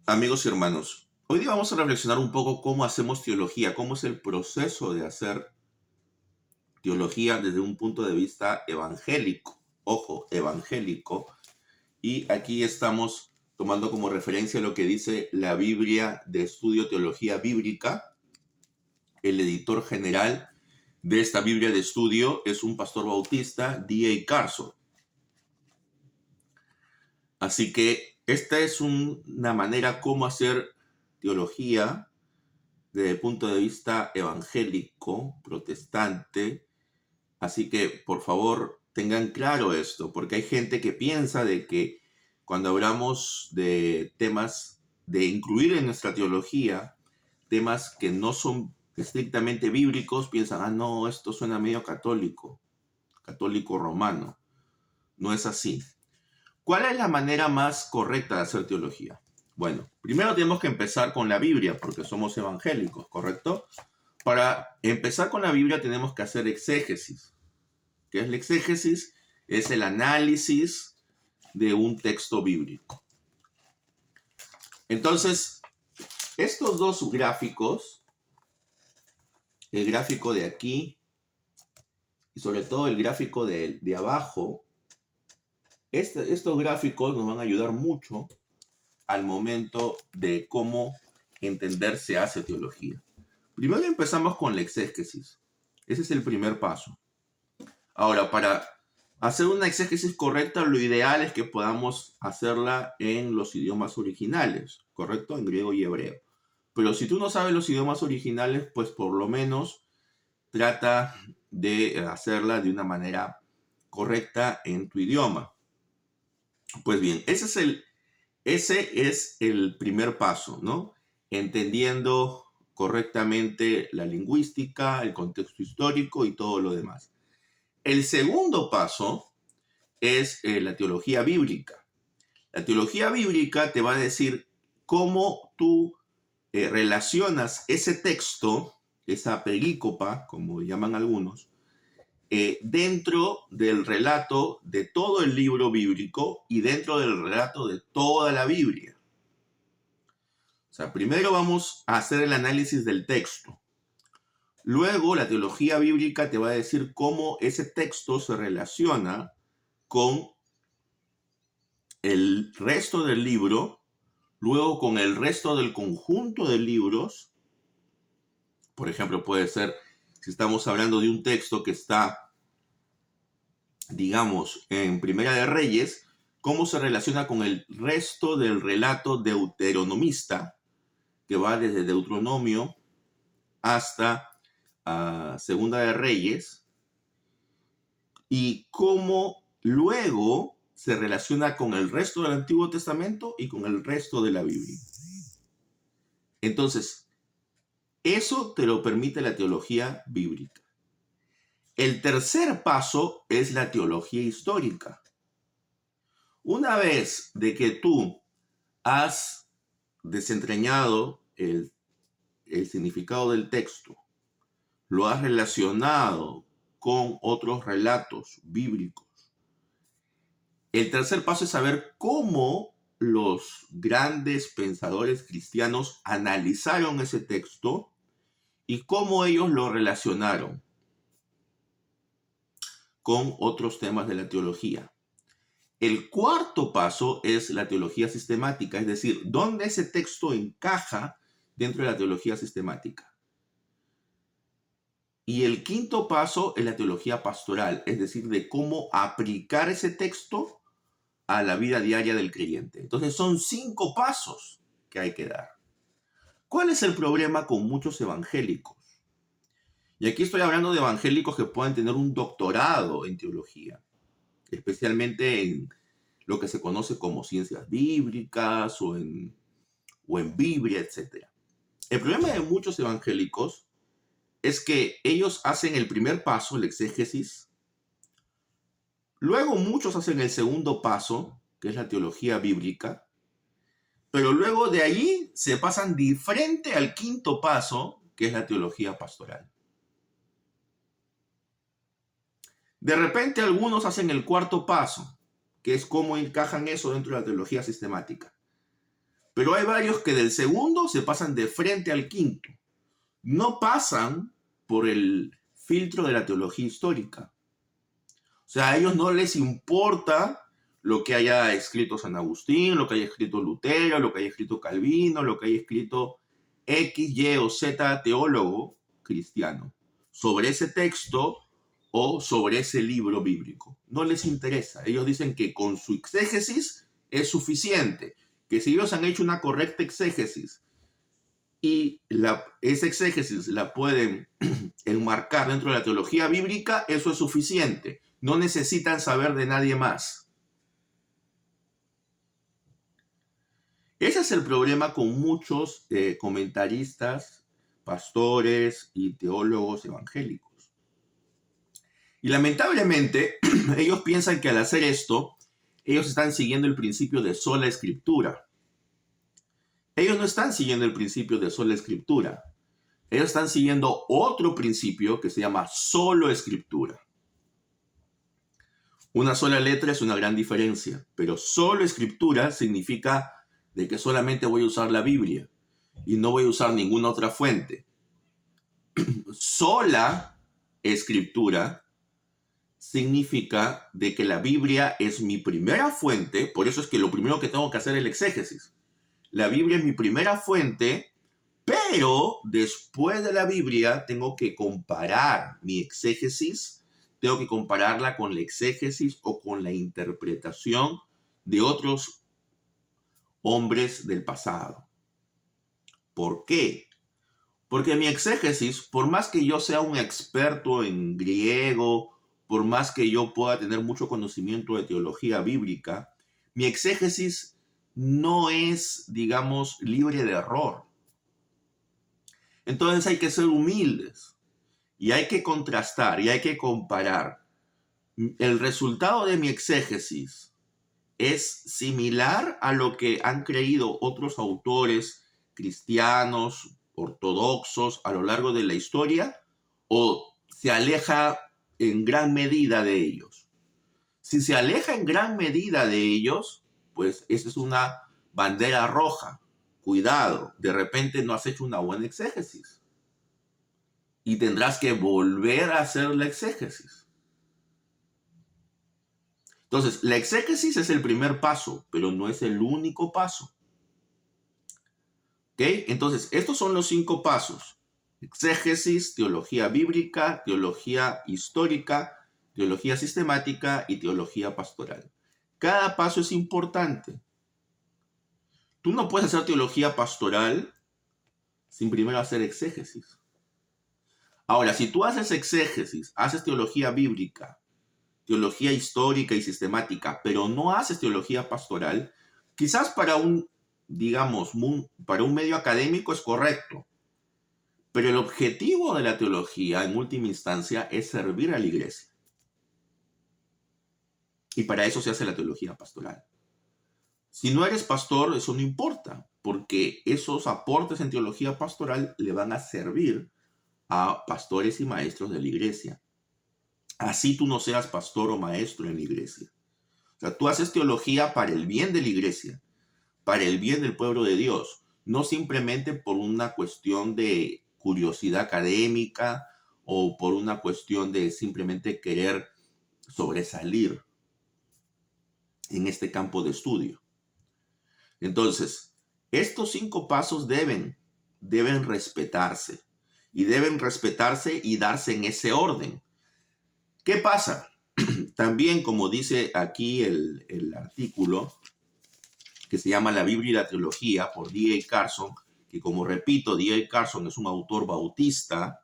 Amigos y hermanos, hoy día vamos a reflexionar un poco cómo hacemos teología, cómo es el proceso de hacer teología desde un punto de vista evangélico. Ojo, evangélico. Y aquí estamos tomando como referencia lo que dice la Biblia de Estudio Teología Bíblica. El editor general de esta Biblia de estudio es un pastor bautista, D.A. Carson. Así que esta es una manera cómo hacer teología desde el punto de vista evangélico, protestante. Así que, por favor, tengan claro esto, porque hay gente que piensa de que cuando hablamos de temas de incluir en nuestra teología, temas que no son estrictamente bíblicos, piensan, no, esto suena medio católico, católico romano. No es así. ¿Cuál es la manera más correcta de hacer teología? Bueno, primero tenemos que empezar con la Biblia, porque somos evangélicos, ¿correcto? Para empezar con la Biblia tenemos que hacer exégesis. ¿Qué es la exégesis? Es el análisis de un texto bíblico. Entonces, estos dos gráficos, el gráfico de aquí y sobre todo el gráfico de abajo, estos gráficos nos van a ayudar mucho al momento de cómo entender se hace teología. Primero empezamos con la exégesis. Ese es el primer paso. Ahora, para hacer una exégesis correcta, lo ideal es que podamos hacerla en los idiomas originales, ¿correcto? En griego y hebreo. Pero si tú no sabes los idiomas originales, pues por lo menos trata de hacerla de una manera correcta en tu idioma. Pues bien, ese es el primer paso, ¿no? Entendiendo correctamente la lingüística, el contexto histórico y todo lo demás. El segundo paso es la teología bíblica. La teología bíblica te va a decir cómo tú relacionas ese texto, esa perícopa, como llaman algunos, dentro del relato de todo el libro bíblico y dentro del relato de toda la Biblia. O sea, primero vamos a hacer el análisis del texto. Luego, la teología bíblica te va a decir cómo ese texto se relaciona con el resto del libro, luego con el resto del conjunto de libros. Por ejemplo, puede ser, si estamos hablando de un texto que está, digamos, en Primera de Reyes, cómo se relaciona con el resto del relato deuteronomista, que va desde Deuteronomio hasta Segunda de Reyes, y cómo luego se relaciona con el resto del Antiguo Testamento y con el resto de la Biblia. Entonces, eso te lo permite la teología bíblica. El tercer paso es la teología histórica. Una vez de que tú has desentrañado el significado del texto, lo has relacionado con otros relatos bíblicos, el tercer paso es saber cómo los grandes pensadores cristianos analizaron ese texto y cómo ellos lo relacionaron con otros temas de la teología. El cuarto paso es la teología sistemática, es decir, dónde ese texto encaja dentro de la teología sistemática. Y el quinto paso es la teología pastoral, es decir, de cómo aplicar ese texto a la vida diaria del creyente. Entonces son 5 pasos que hay que dar. ¿Cuál es el problema con muchos evangélicos? Y aquí estoy hablando de evangélicos que pueden tener un doctorado en teología, especialmente en lo que se conoce como ciencias bíblicas o en Biblia, etc. El problema de muchos evangélicos es que ellos hacen el primer paso, el exégesis. Luego muchos hacen el segundo paso, que es la teología bíblica. Pero luego de ahí se pasan de frente al quinto paso, que es la teología pastoral. De repente algunos hacen el cuarto paso, que es cómo encajan eso dentro de la teología sistemática. Pero hay varios que del segundo se pasan de frente al quinto. No pasan por el filtro de la teología histórica. O sea, a ellos no les importa lo que haya escrito San Agustín, lo que haya escrito Lutero, lo que haya escrito Calvino, lo que haya escrito X, Y o Z teólogo cristiano sobre ese texto o sobre ese libro bíblico. No les interesa. Ellos dicen que con su exégesis es suficiente, que si ellos han hecho una correcta exégesis y esa exégesis la pueden enmarcar dentro de la teología bíblica, eso es suficiente. No necesitan saber de nadie más. Ese es el problema con muchos comentaristas, pastores y teólogos evangélicos. Y lamentablemente, ellos piensan que al hacer esto, ellos están siguiendo el principio de sola escritura. Ellos no están siguiendo el principio de sola escritura. Ellos están siguiendo otro principio que se llama solo escritura. Una sola letra es una gran diferencia, pero solo escritura significa de que solamente voy a usar la Biblia y no voy a usar ninguna otra fuente. Sola escritura significa de que la Biblia es mi primera fuente, por eso es que lo primero que tengo que hacer es el exégesis. La Biblia es mi primera fuente, pero después de la Biblia tengo que comparar mi exégesis, tengo que compararla con la exégesis o con la interpretación de otros hombres del pasado. ¿Por qué? Porque mi exégesis, por más que yo sea un experto en griego, por más que yo pueda tener mucho conocimiento de teología bíblica, mi exégesis no es, digamos, libre de error. Entonces hay que ser humildes y hay que contrastar y hay que comparar. El resultado de mi exégesis es similar a lo que han creído otros autores cristianos, ortodoxos a lo largo de la historia, o se aleja en gran medida de ellos. Si se aleja en gran medida de ellos, pues esa es una bandera roja. Cuidado, de repente no has hecho una buena exégesis. Y tendrás que volver a hacer la exégesis. Entonces, la exégesis es el primer paso, pero no es el único paso. ¿Ok? Entonces, estos son los 5 pasos. Exégesis, teología bíblica, teología histórica, teología sistemática y teología pastoral. Cada paso es importante. Tú no puedes hacer teología pastoral sin primero hacer exégesis. Ahora, si tú haces exégesis, haces teología bíblica, teología histórica y sistemática, pero no haces teología pastoral, quizás para para un medio académico es correcto, pero el objetivo de la teología, en última instancia, es servir a la iglesia. Y para eso se hace la teología pastoral. Si no eres pastor, eso no importa, porque esos aportes en teología pastoral le van a servir a pastores y maestros de la iglesia. Así tú no seas pastor o maestro en la iglesia. O sea, tú haces teología para el bien de la iglesia, para el bien del pueblo de Dios, no simplemente por una cuestión de curiosidad académica o por una cuestión de simplemente querer sobresalir en este campo de estudio. Entonces, estos 5 pasos deben respetarse y deben respetarse y darse en ese orden. ¿Qué pasa? También, como dice aquí el artículo, que se llama La Biblia y la Teología, por D.A. Carson, que como repito, D.A. Carson es un autor bautista,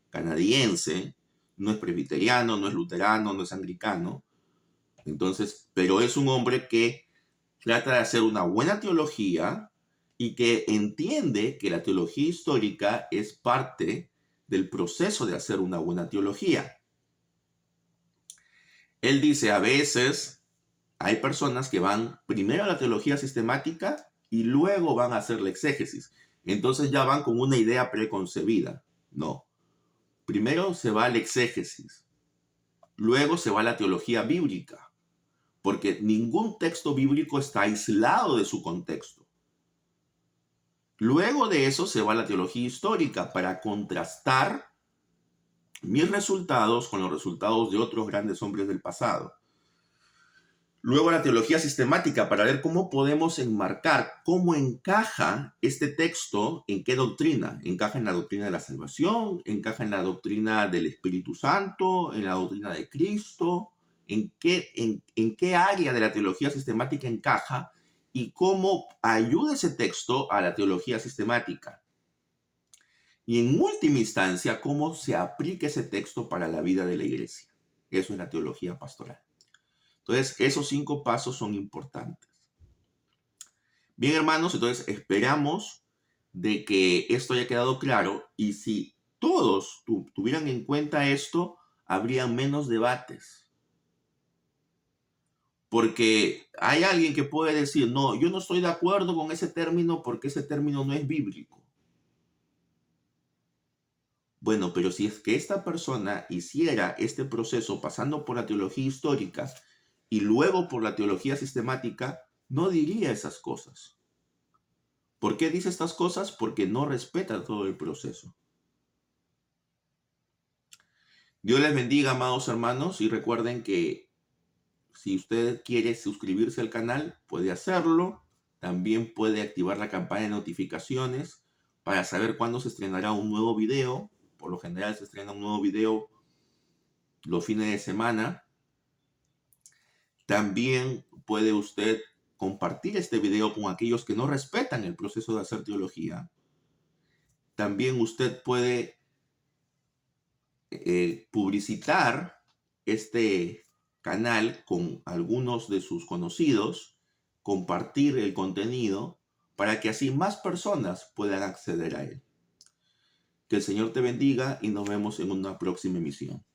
canadiense, no es presbiteriano, no es luterano, no es anglicano, entonces, pero es un hombre que trata de hacer una buena teología y que entiende que la teología histórica es parte del proceso de hacer una buena teología. Él dice, a veces hay personas que van primero a la teología sistemática y luego van a hacer la exégesis. Entonces ya van con una idea preconcebida. No. Primero se va a la exégesis. Luego se va a la teología bíblica. Porque ningún texto bíblico está aislado de su contexto. Luego de eso se va a la teología histórica para contrastar mis resultados con los resultados de otros grandes hombres del pasado. Luego la teología sistemática para ver cómo podemos enmarcar, cómo encaja este texto, en qué doctrina. Encaja en la doctrina de la salvación, encaja en la doctrina del Espíritu Santo, en la doctrina de Cristo, en qué área de la teología sistemática encaja y cómo ayuda ese texto a la teología sistemática. Y en última instancia, cómo se aplica ese texto para la vida de la iglesia. Eso es la teología pastoral. Entonces, esos 5 pasos son importantes. Bien, hermanos, entonces esperamos de que esto haya quedado claro y si todos tuvieran en cuenta esto, habría menos debates. Porque hay alguien que puede decir, no, yo no estoy de acuerdo con ese término porque ese término no es bíblico. Bueno, pero si es que esta persona hiciera este proceso pasando por la teología histórica y luego por la teología sistemática, no diría esas cosas. ¿Por qué dice estas cosas? Porque no respeta todo el proceso. Dios les bendiga, amados hermanos, y recuerden que si usted quiere suscribirse al canal, puede hacerlo. También puede activar la campana de notificaciones para saber cuándo se estrenará un nuevo video. Por lo general se estrena un nuevo video los fines de semana. También puede usted compartir este video con aquellos que no respetan el proceso de hacer teología. También usted puede publicitar este canal con algunos de sus conocidos, compartir el contenido para que así más personas puedan acceder a él. Que el Señor te bendiga y nos vemos en una próxima emisión.